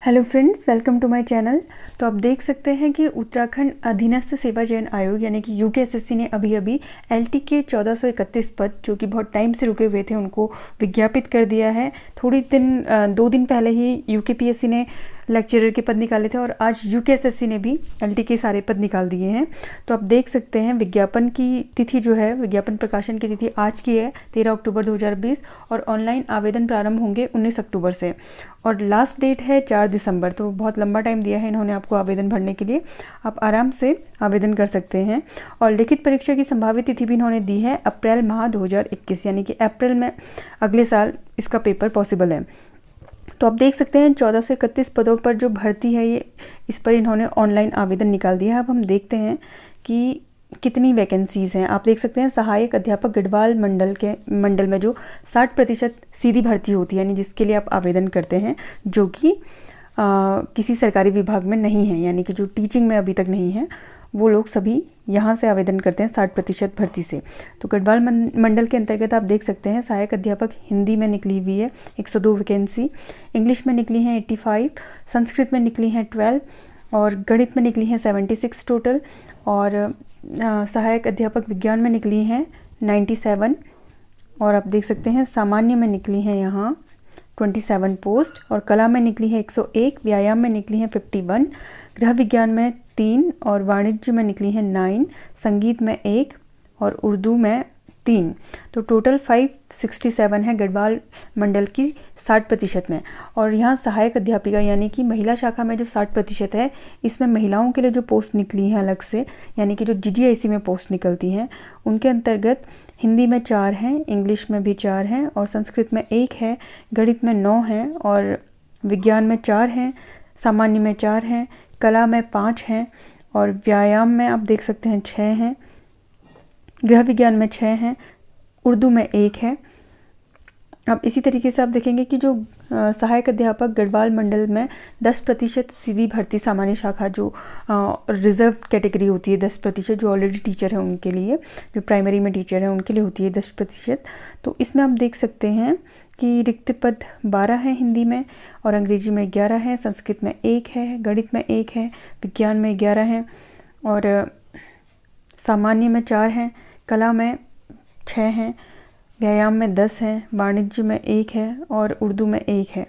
Hello friends, welcome to my channel. तो आप देख सकते हैं कि उत्तराखंड अधीनस्थ सेवा चयन आयोग यानी कि यूकेएसएससी ने अभी अभी एलटी के 1431 पद जो कि बहुत टाइम से रुके हुए थे उनको विज्ञापित कर दिया है। 2 दिन पहले ही यूकेपीएससी ने लेक्चरर के पद निकाले थे और आज यूकेएसएससी ने भी एलटी के सारे पद निकाल दिए हैं। तो आप देख सकते हैं विज्ञापन की तिथि जो है, विज्ञापन प्रकाशन की तिथि आज की है 13 अक्टूबर 2020 और ऑनलाइन आवेदन प्रारंभ होंगे 19 अक्टूबर से और लास्ट डेट है 4 दिसंबर। तो बहुत लंबा टाइम दिया है इन्होंने आपको आवेदन भरने के लिए, आप आराम से आवेदन कर सकते हैं। और लिखित परीक्षा की संभावित तिथि भी इन्होंने दी है अप्रैल माह 2021 यानी कि अप्रैल में अगले साल इसका पेपर पॉसिबल है। तो आप देख सकते हैं 1431 पदों पर जो भर्ती है ये इस पर इन्होंने ऑनलाइन आवेदन निकाल दिया है। अब हम देखते हैं कि कितनी वैकेंसीज़ हैं। आप देख सकते हैं सहायक अध्यापक गढ़वाल मंडल में जो 60% सीधी भर्ती होती है यानी जिसके लिए आप आवेदन करते हैं, जो कि किसी सरकारी विभाग में नहीं है यानी कि जो टीचिंग में अभी तक नहीं है, वो लोग सभी यहाँ से आवेदन करते हैं 60% भर्ती से। तो गढ़वाल मंडल के अंतर्गत आप देख सकते हैं सहायक अध्यापक हिंदी में निकली हुई है 102 वैकेंसी, इंग्लिश में निकली हैं 85, संस्कृत में निकली हैं 12 और गणित में निकली हैं 76 टोटल और सहायक अध्यापक विज्ञान में निकली हैं 97 और आप देख सकते हैं सामान्य में निकली हैं यहाँ 27 पोस्ट और कला में निकली है 101, व्यायाम में निकली हैं 51, गृह विज्ञान में 3 और वाणिज्य में निकली हैं 9, संगीत में 1 और उर्दू में 3। तो टोटल 567 है गढ़वाल मंडल की 60% में। और यहाँ सहायक अध्यापिका यानी कि महिला शाखा में जो 60% है, इसमें महिलाओं के लिए जो पोस्ट निकली हैं अलग से यानी कि जो जीजीआईसी में पोस्ट निकलती हैं उनके अंतर्गत हिंदी में 4 हैं, इंग्लिश में भी 4 हैं और संस्कृत में 1 है, गणित में 9 हैं और विज्ञान में 4 हैं, सामान्य में 4 हैं, कला में 5 हैं और व्यायाम में आप देख सकते हैं 6 हैं, गृह विज्ञान में 6 हैं, उर्दू में 1 है। अब इसी तरीके से आप देखेंगे कि जो सहायक अध्यापक गढ़वाल मंडल में 10% सीधी भर्ती सामान्य शाखा जो रिजर्व कैटेगरी होती है 10% जो ऑलरेडी टीचर है उनके लिए, जो प्राइमरी में टीचर है उनके लिए होती है 10%। तो इसमें आप देख सकते हैं कि रिक्त पद 12 है हिंदी में और अंग्रेजी में 11 है, संस्कृत में 1 है, गणित में 1 है, विज्ञान में 11 है और सामान्य में 4 हैं, कला में 6 हैं, व्यायाम में 10 हैं, वाणिज्य में 1 है और उर्दू में 1 है।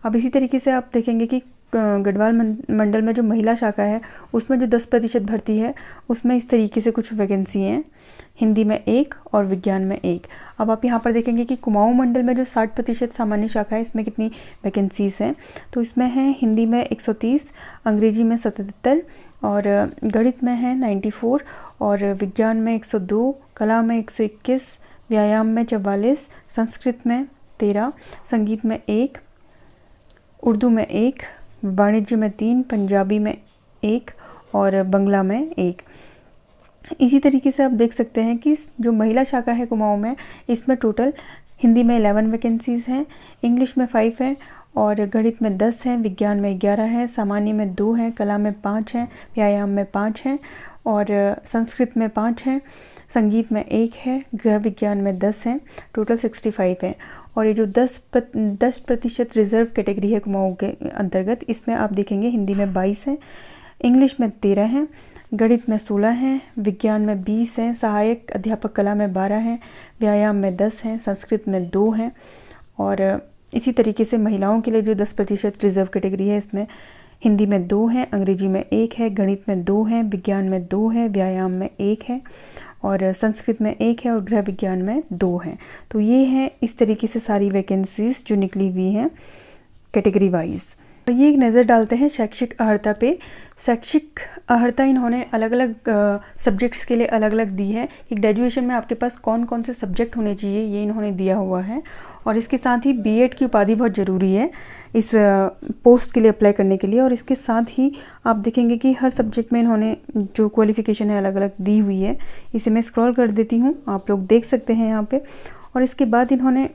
अब इसी तरीके से आप देखेंगे कि गढ़वाल मंडल में जो महिला शाखा है उसमें जो 10% भर्ती है उसमें इस तरीके से कुछ वैकेंसी हैं, हिंदी में 1 और विज्ञान में 1। अब आप यहाँ पर देखेंगे कि कुमाऊं मंडल में जो 60% सामान्य शाखा है इसमें कितनी वैकेंसीज़ हैं। तो इसमें है हिंदी में 130, अंग्रेजी में 77 और गणित में है 94 और विज्ञान में 102, कला में 121, व्यायाम में 44, संस्कृत में 13, संगीत में 1, उर्दू में 1, वाणिज्य में 3, पंजाबी में 1 और बंगला में 1। इसी तरीके से आप देख सकते हैं कि जो महिला शाखा है कुमाऊं में इसमें टोटल हिंदी में 11 वैकेंसीज़ हैं, इंग्लिश में 5 है और गणित में 10 हैं, विज्ञान में 11 है, सामान्य में 2 हैं, कला में 5 हैं, व्यायाम में 5 हैं और संस्कृत में 5 हैं, संगीत में 1 है, गृह विज्ञान में 10 हैं, टोटल 65 हैं। और ये जो 10% रिजर्व कैटेगरी है कुमाऊं के अंतर्गत, इसमें आप देखेंगे हिंदी में 22 हैं, इंग्लिश में 13 हैं, गणित में 16 हैं, विज्ञान में 20 हैं, सहायक अध्यापक कला में 12 हैं, व्यायाम में 10 हैं, संस्कृत में 2 हैं और इसी तरीके से महिलाओं के लिए जो 10% रिजर्व कैटेगरी है इसमें हिंदी में 2 हैं, अंग्रेजी में 1 है, गणित में 2 हैं, विज्ञान में 2 है, व्यायाम में 1 है और संस्कृत में 1 है और गृह विज्ञान में 2 हैं। तो ये है इस तरीके से सारी वैकेंसीज जो निकली हुई हैं कैटेगरी वाइज। तो ये एक नज़र डालते हैं शैक्षिक अर्हता पे। शैक्षिक अर्हता इन्होंने अलग अलग सब्जेक्ट्स के लिए अलग अलग दी है कि ग्रेजुएशन में आपके पास कौन कौन से सब्जेक्ट होने चाहिए, ये इन्होंने दिया हुआ है। और इसके साथ ही बीएड की उपाधि बहुत ज़रूरी है इस पोस्ट के लिए अप्लाई करने के लिए। और इसके साथ ही आप देखेंगे कि हर सब्जेक्ट में इन्होंने जो क्वालिफ़िकेशन है अलग अलग दी हुई है। इसे मैं स्क्रॉल कर देती हूँ, आप लोग देख सकते हैं यहाँ पे। और इसके बाद इन्होंने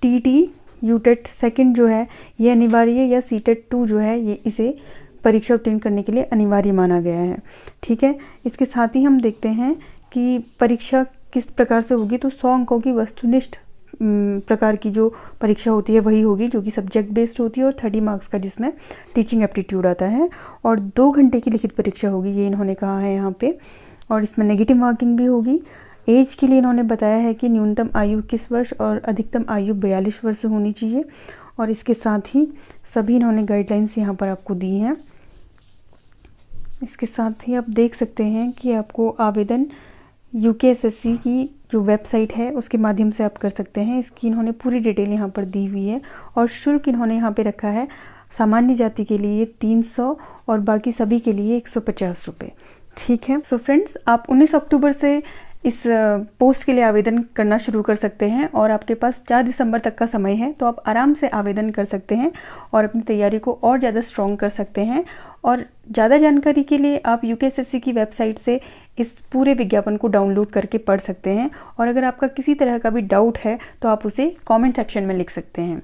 टीटी यूटेट सेकंड जो है ये अनिवार्य है या सीटेट 2 जो है ये इसे परीक्षा उत्तीर्ण करने के लिए अनिवार्य माना गया है। ठीक है, इसके साथ ही हम देखते हैं कि परीक्षा किस प्रकार से होगी। तो 100 अंकों की वस्तुनिष्ठ प्रकार की जो परीक्षा होती है वही होगी, जो कि सब्जेक्ट बेस्ड होती है, और 30 मार्क्स का जिसमें टीचिंग एप्टीट्यूड आता है, और 2 घंटे की लिखित परीक्षा होगी, ये इन्होंने कहा है यहाँ पे। और इसमें नेगेटिव मार्किंग भी होगी। एज के लिए इन्होंने बताया है कि न्यूनतम आयु 21 वर्ष और अधिकतम आयु 42 वर्ष होनी चाहिए। और इसके साथ ही सभी इन्होंने गाइडलाइंस यहाँ पर आपको दी हैं। इसके साथ ही आप देख सकते हैं कि आपको आवेदन यूकेएसएससी की जो वेबसाइट है उसके माध्यम से आप कर सकते हैं। इसकी इन्होंने पूरी डिटेल यहाँ पर दी हुई है, और शुल्क इन्होंने यहाँ पे रखा है सामान्य जाति के लिए 300 और बाकी सभी के लिए 150 रुपये। ठीक है। सो फ्रेंड्स, आप 19 अक्टूबर से इस पोस्ट के लिए आवेदन करना शुरू कर सकते हैं, और आपके पास 4 दिसंबर तक का समय है, तो आप आराम से आवेदन कर सकते हैं और अपनी तैयारी को और ज़्यादा स्ट्रॉन्ग कर सकते हैं। और ज़्यादा जानकारी के लिए आप यूकेएसएससी की वेबसाइट से इस पूरे विज्ञापन को डाउनलोड करके पढ़ सकते हैं, और अगर आपका किसी तरह का भी डाउट है तो आप उसे कमेंट सेक्शन में लिख सकते हैं।